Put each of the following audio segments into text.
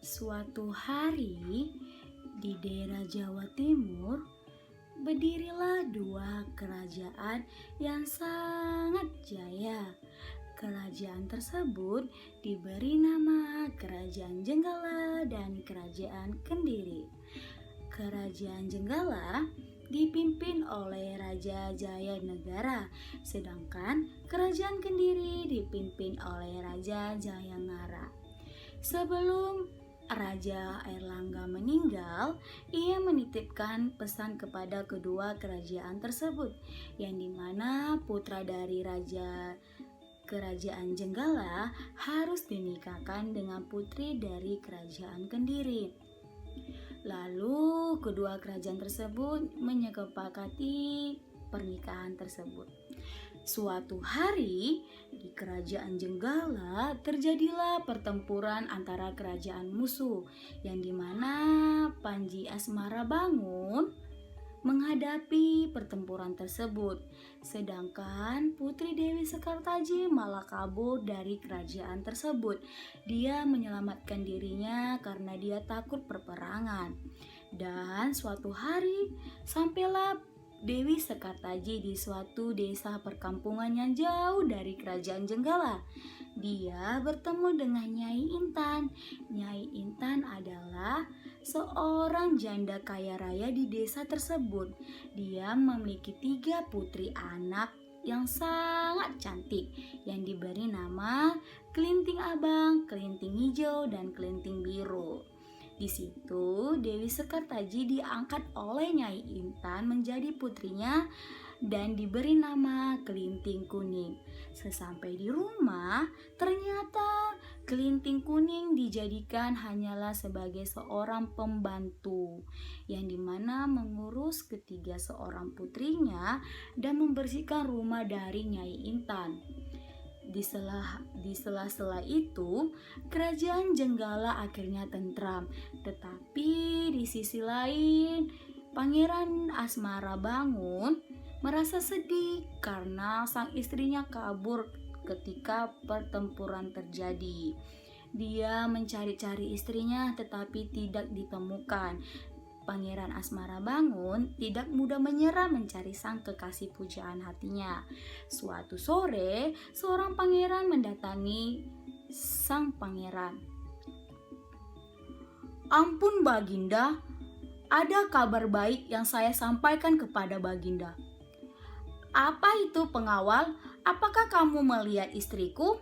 Suatu hari di daerah Jawa Timur berdirilah dua kerajaan yang sangat jaya. Kerajaan tersebut diberi nama Kerajaan Jenggala dan Kerajaan Kendiri. Kerajaan Jenggala dipimpin oleh Raja Jayanegara, sedangkan Kerajaan Kendiri dipimpin oleh Raja Jayangara. Sebelum Raja Airlangga meninggal, ia menitipkan pesan kepada kedua kerajaan tersebut, yang dimana putra dari Raja Kerajaan Jenggala harus dinikahkan dengan putri dari Kerajaan Kendiri. Lalu kedua kerajaan tersebut menyepakati pernikahan tersebut. Suatu hari di Kerajaan Jenggala terjadilah pertempuran antara kerajaan musuh, yang dimana Panji Asmarabangun menghadapi pertempuran tersebut, sedangkan Putri Dewi Sekartaji malah kabur dari kerajaan tersebut. Dia menyelamatkan dirinya karena dia takut peperangan. Dan suatu hari sampailah Dewi Sekartaji di suatu desa perkampungan yang jauh dari Kerajaan Jenggala. Dia bertemu dengan Nyai Intan. Nyai Intan adalah seorang janda kaya raya di desa tersebut. Dia memiliki 3 putri anak yang sangat cantik, yang diberi nama Kelinting Abang, Kelinting Hijau, dan Kelinting Biru. Di situ Dewi Sekartaji diangkat oleh Nyai Intan menjadi putrinya dan diberi nama Kelinting Kuning. Sesampai di rumah, ternyata Kelinting Kuning dijadikan hanyalah sebagai seorang pembantu, yang dimana mengurus ketiga seorang putrinya dan membersihkan rumah dari Nyai Intan. Di sela-sela itu, Kerajaan Jenggala akhirnya tentram. Tetapi di sisi lain, Pangeran Asmarabangun merasa sedih karena sang istrinya kabur ketika pertempuran terjadi. Dia mencari-cari istrinya tetapi tidak ditemukan. Pangeran Asmarabangun tidak mudah menyerah mencari sang kekasih pujaan hatinya. Suatu sore, seorang pangeran mendatangi sang pangeran. "Ampun Baginda, ada kabar baik yang saya sampaikan kepada Baginda." "Apa itu pengawal? Apakah kamu melihat istriku?"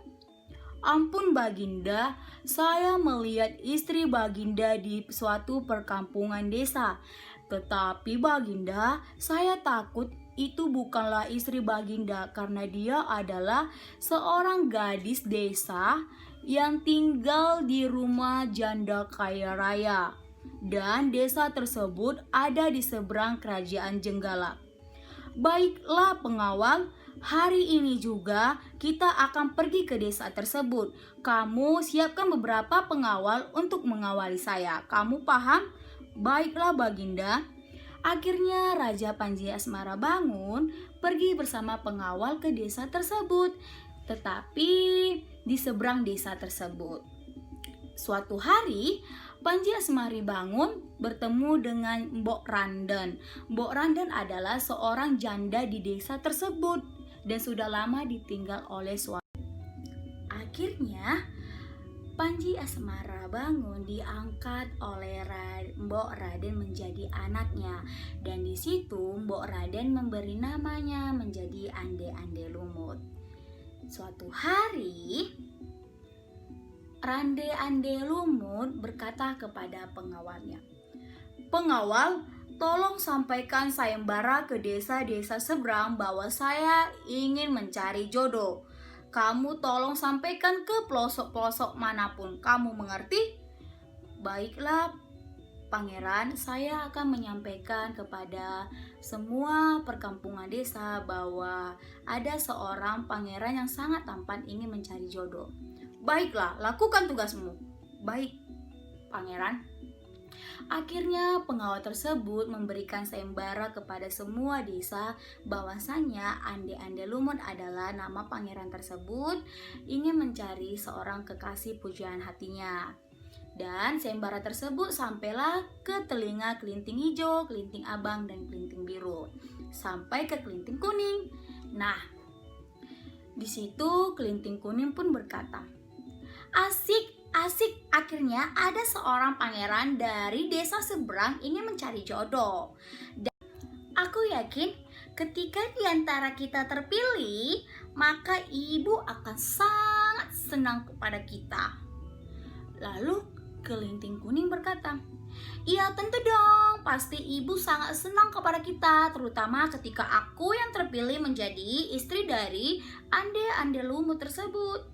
"Ampun Baginda, saya melihat istri Baginda di suatu perkampungan desa. Tetapi Baginda, saya takut itu bukanlah istri Baginda karena dia adalah seorang gadis desa yang tinggal di rumah janda kaya raya. Dan desa tersebut ada di seberang Kerajaan Jenggala." "Baiklah pengawal, hari ini juga kita akan pergi ke desa tersebut. Kamu siapkan beberapa pengawal untuk mengawali saya. Kamu paham?" "Baiklah Baginda." Akhirnya Raja Panji Asmarabangun pergi bersama pengawal ke desa tersebut. Tetapi di seberang desa tersebut, suatu hari Panji Asmarabangun bertemu dengan Mbok Randen. Mbok Randen adalah seorang janda di desa tersebut dan sudah lama ditinggal oleh suami. Akhirnya Panji Asmarabangun diangkat oleh Mbok Raden menjadi anaknya, dan di situ Mbok Raden memberi namanya menjadi Ande-Ande Lumut. Suatu hari Ande Lumut berkata kepada pengawalnya, "Pengawal, tolong sampaikan sayembara ke desa-desa seberang bahwa saya ingin mencari jodoh. Kamu tolong sampaikan ke pelosok-pelosok manapun. Kamu mengerti?" "Baiklah Pangeran, saya akan menyampaikan kepada semua perkampungan desa bahwa ada seorang pangeran yang sangat tampan ingin mencari jodoh." "Baiklah, lakukan tugasmu." "Baik Pangeran." Akhirnya pengawal tersebut memberikan sayembara kepada semua desa bahwasanya Ande-Ande Lumut adalah nama pangeran tersebut ingin mencari seorang kekasih pujaan hatinya. Dan sayembara tersebut sampailah ke telinga kelinting hijau, kelinting abang, dan kelinting biru. Sampai ke kelinting kuning. Nah, di situ kelinting kuning pun berkata, "Asik, asik, akhirnya ada seorang pangeran dari desa seberang ingin mencari jodoh. Dan aku yakin ketika di antara kita terpilih, maka ibu akan sangat senang kepada kita." Lalu kelinting kuning berkata, "Iya tentu dong, pasti ibu sangat senang kepada kita, terutama ketika aku yang terpilih menjadi istri dari ande-ande lumut tersebut."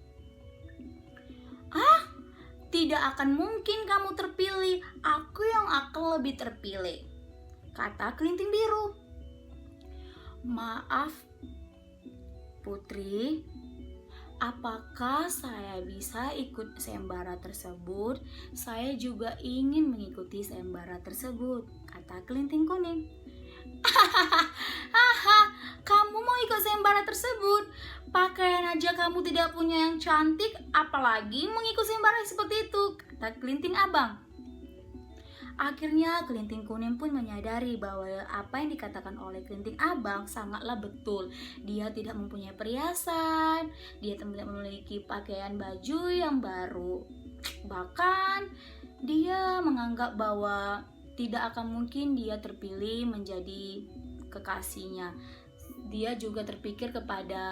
"Ah, tidak akan mungkin kamu terpilih, aku yang akan lebih terpilih," kata kelinting biru. "Maaf, Putri, apakah saya bisa ikut sayembara tersebut? Saya juga ingin mengikuti sayembara tersebut," kata kelinting kuning. "Hahaha, kamu mau ikut sayembara tersebut? Pakaian aja kamu tidak punya yang cantik, apalagi mengikut sayembara seperti itu," kata kelinting abang. Akhirnya kelinting kuning pun menyadari bahwa apa yang dikatakan oleh kelinting abang sangatlah betul. Dia tidak mempunyai perhiasan, dia tidak memiliki pakaian baju yang baru. Bahkan dia menganggap bahwa tidak akan mungkin dia terpilih menjadi kekasihnya. Dia juga terpikir kepada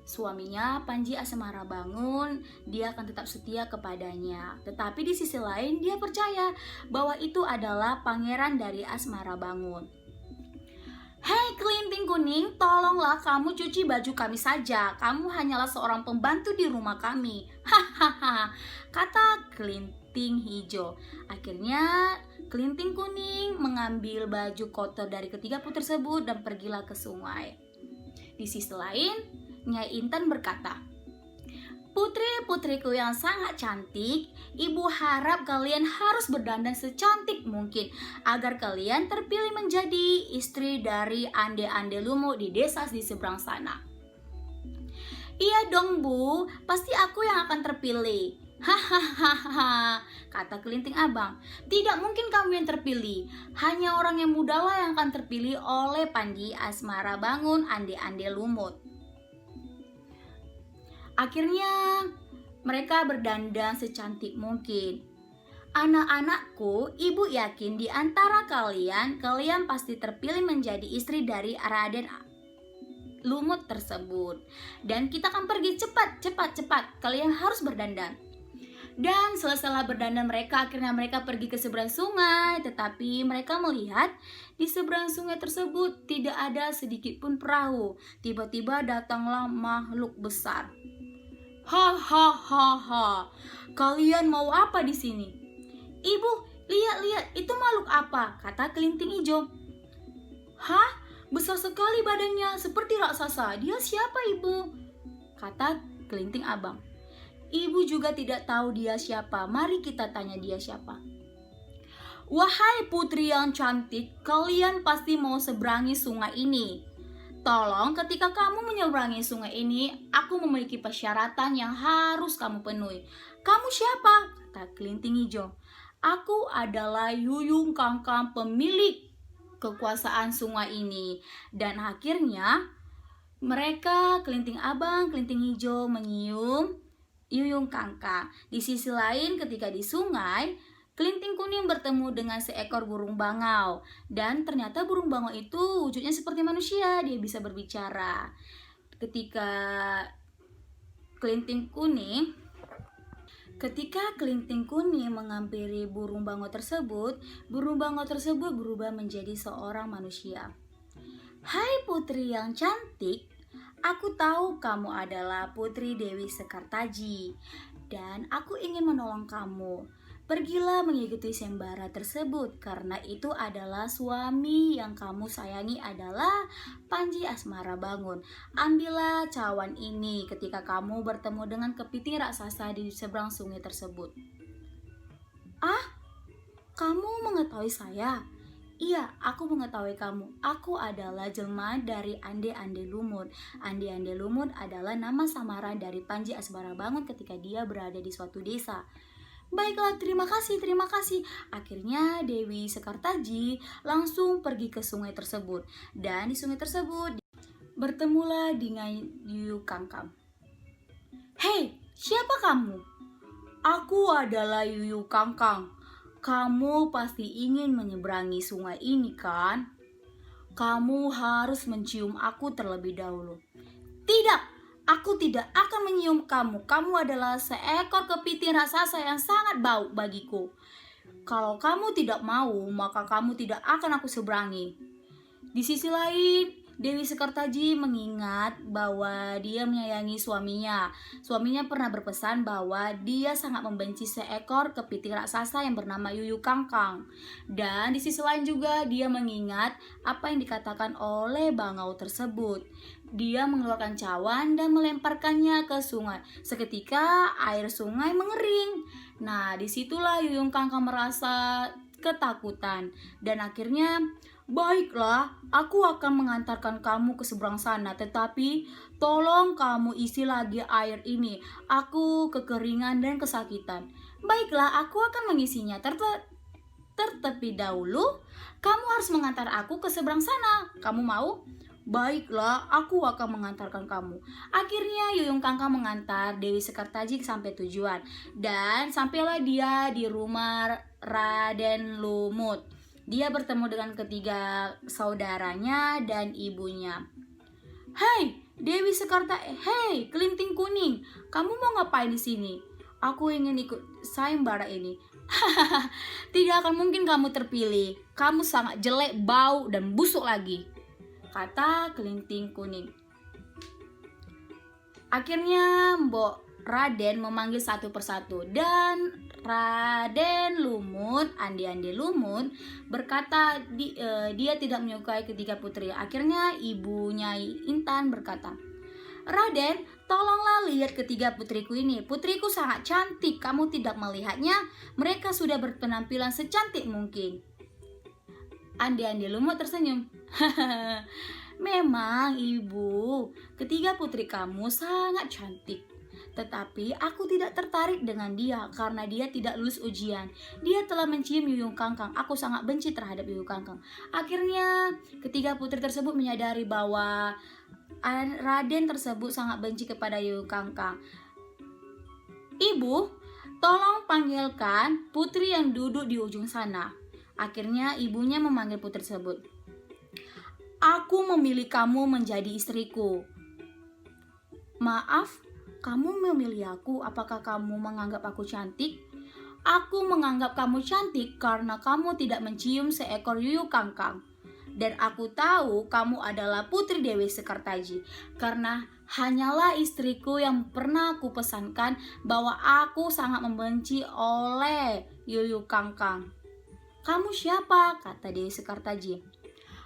suaminya Panji Asmarabangun, dia akan tetap setia kepadanya. Tetapi di sisi lain dia percaya bahwa itu adalah pangeran dari Asmarabangun. "Hei kelinting kuning, tolonglah kamu cuci baju kami saja. Kamu hanyalah seorang pembantu di rumah kami." Hahaha, kata kelinting hijau. Akhirnya kelinting kuning mengambil baju kotor dari ketiga putri tersebut dan pergilah ke sungai. Di sisi lain, Nyai Intan berkata, "Putri-putriku yang sangat cantik, ibu harap kalian harus berdandan secantik mungkin agar kalian terpilih menjadi istri dari ande-ande lumut di desa di seberang sana." "Iya dong bu, pasti aku yang akan terpilih." "Hahaha," kata kelinting abang. "Tidak mungkin kamu yang terpilih. Hanya orang yang muda lah yang akan terpilih oleh Panji Asmarabangun ande-ande lumut." Akhirnya mereka berdandan secantik mungkin. "Anak-anakku, ibu yakin di antara kalian pasti terpilih menjadi istri dari Raden Lumut tersebut. Dan kita akan pergi cepat. Kalian harus berdandan." Dan selesailah berdandan mereka, akhirnya mereka pergi ke seberang sungai. Tetapi mereka melihat di seberang sungai tersebut tidak ada sedikit pun perahu. Tiba-tiba datanglah makhluk besar. "Hahaha, kalian mau apa di sini?" "Ibu, lihat, itu makhluk apa?" kata kelinting hijau. "Hah? Besar sekali badannya, seperti raksasa. Dia siapa, ibu?" kata kelinting abang. "Ibu juga tidak tahu dia siapa. Mari kita tanya dia siapa." "Wahai putri yang cantik, kalian pasti mau seberangi sungai ini. Tolong ketika kamu menyeberangi sungai ini, aku memiliki persyaratan yang harus kamu penuhi." "Kamu siapa?" kata kelinting hijau. "Aku adalah Yuyung Kangkang, pemilik kekuasaan sungai ini." Dan akhirnya mereka, kelinting abang, kelinting hijau, menyium Yuyung Kangkang. Di sisi lain, ketika di sungai, kelinting kuning bertemu dengan seekor burung bangau. Dan ternyata burung bangau itu wujudnya seperti manusia, dia bisa berbicara. Ketika kelinting kuning menghampiri burung bangau tersebut berubah menjadi seorang manusia. "Hai putri yang cantik, aku tahu kamu adalah Putri Dewi Sekartaji dan aku ingin menolong kamu. Pergilah mengikuti sayembara tersebut karena itu adalah suami yang kamu sayangi adalah Panji Asmarabangun. Ambillah cawan ini ketika kamu bertemu dengan kepiting raksasa di seberang sungai tersebut." "Ah, kamu mengetahui saya?" "Iya, aku mengetahui kamu. Aku adalah jelma dari ande-ande lumut. Ande-ande lumut adalah nama samaran dari Panji Asmarabangun ketika dia berada di suatu desa. Baiklah, terima kasih, terima kasih. Akhirnya Dewi Sekartaji langsung pergi ke sungai tersebut. Dan di sungai tersebut bertemulah dengan Yuyu Kangkang. Hei, siapa kamu? Aku adalah Yuyu Kangkang. Kamu pasti ingin menyeberangi sungai ini, kan? Kamu harus mencium aku terlebih dahulu. Tidak, aku tidak akan menyium kamu. Kamu adalah seekor kepiting raksasa yang sangat bau bagiku. Kalau kamu tidak mau, maka kamu tidak akan aku seberangi. Di sisi lain, Dewi Sekartaji mengingat bahwa dia menyayangi suaminya. Suaminya pernah berpesan bahwa dia sangat membenci seekor kepiting raksasa yang bernama Yuyu Kangkang. Dan di sisi lain juga dia mengingat apa yang dikatakan oleh bangau tersebut. Dia mengeluarkan cawan dan melemparkannya ke sungai. Seketika air sungai mengering. Nah, disitulah Yuyu Kangkang merasa ketakutan dan akhirnya, baiklah, aku akan mengantarkan kamu ke seberang sana, tetapi tolong kamu isi lagi air ini. Aku kekeringan dan kesakitan. Baiklah, aku akan mengisinya. Terlebih dahulu, kamu harus mengantar aku ke seberang sana. Kamu mau? Baiklah, aku akan mengantarkan kamu. Akhirnya Yuyu Kangkang mengantar Dewi Sekartaji sampai tujuan. Dan sampailah dia di rumah Raden Lumut. Dia bertemu dengan ketiga saudaranya dan ibunya. Hei, Dewi Sekartaji, hei, Kelinting Kuning, kamu mau ngapain di sini? Aku ingin ikut sayembara ini. Tidak akan mungkin kamu terpilih. Kamu sangat jelek, bau, dan busuk lagi, kata Kelinting Kuning. Akhirnya Mbok Raden memanggil satu persatu dan Raden Lumut, Andi Lumut berkata dia tidak menyukai ketiga putri. Akhirnya ibunya Intan berkata, Raden, tolonglah lihat ketiga putriku ini. Putriku sangat cantik, kamu tidak melihatnya? Mereka sudah berpenampilan secantik mungkin. Andi Lumut tersenyum. Memang ibu, ketiga putri kamu sangat cantik. Tetapi aku tidak tertarik dengan dia karena dia tidak lulus ujian. Dia telah mencium Yuyu Kangkang. Aku sangat benci terhadap Yuyu Kangkang. Akhirnya ketiga putri tersebut menyadari bahwa Raden tersebut sangat benci kepada Yuyu Kangkang. Ibu, tolong panggilkan putri yang duduk di ujung sana. Akhirnya ibunya memanggil putri tersebut. Aku memilih kamu menjadi istriku. Maaf, kamu memilih aku, apakah kamu menganggap aku cantik? Aku menganggap kamu cantik karena kamu tidak mencium seekor Yuyu Kangkang. Dan aku tahu kamu adalah putri Dewi Sekartaji karena hanyalah istriku yang pernah aku pesankan bahwa aku sangat membenci oleh Yuyu Kangkang. Kamu siapa? Kata Dewi Sekartaji.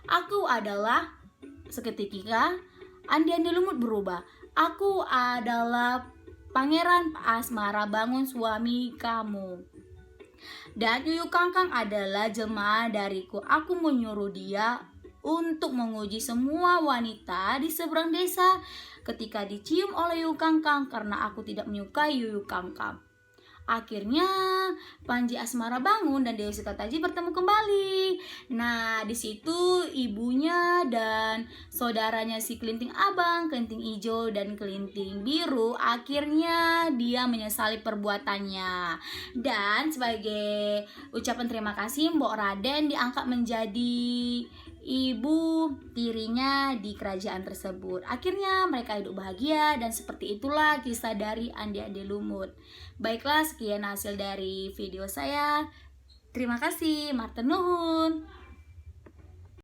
Aku adalah, seketika Andi Lumut berubah. Aku adalah Pangeran Asmara Bangun, suami kamu. Dan Yuyu Kangkang adalah jemaah dariku. Aku menyuruh dia untuk menguji semua wanita di seberang desa ketika dicium oleh Yuyu Kangkang karena aku tidak menyukai Yuyu Kangkang. Akhirnya Panji Asmara Bangun dan Dewi Sekartaji bertemu kembali. Nah, di situ ibunya dan saudaranya si Kelinting Abang, Kelinting Ijo dan Kelinting Biru akhirnya dia menyesali perbuatannya. Dan sebagai ucapan terima kasih, Mbok Raden diangkat menjadi ibu tirinya di kerajaan tersebut. Akhirnya mereka hidup bahagia dan seperti itulah kisah dari Andi Lumut. Baiklah, sekian hasil dari video saya. Terima kasih, matur nuwun.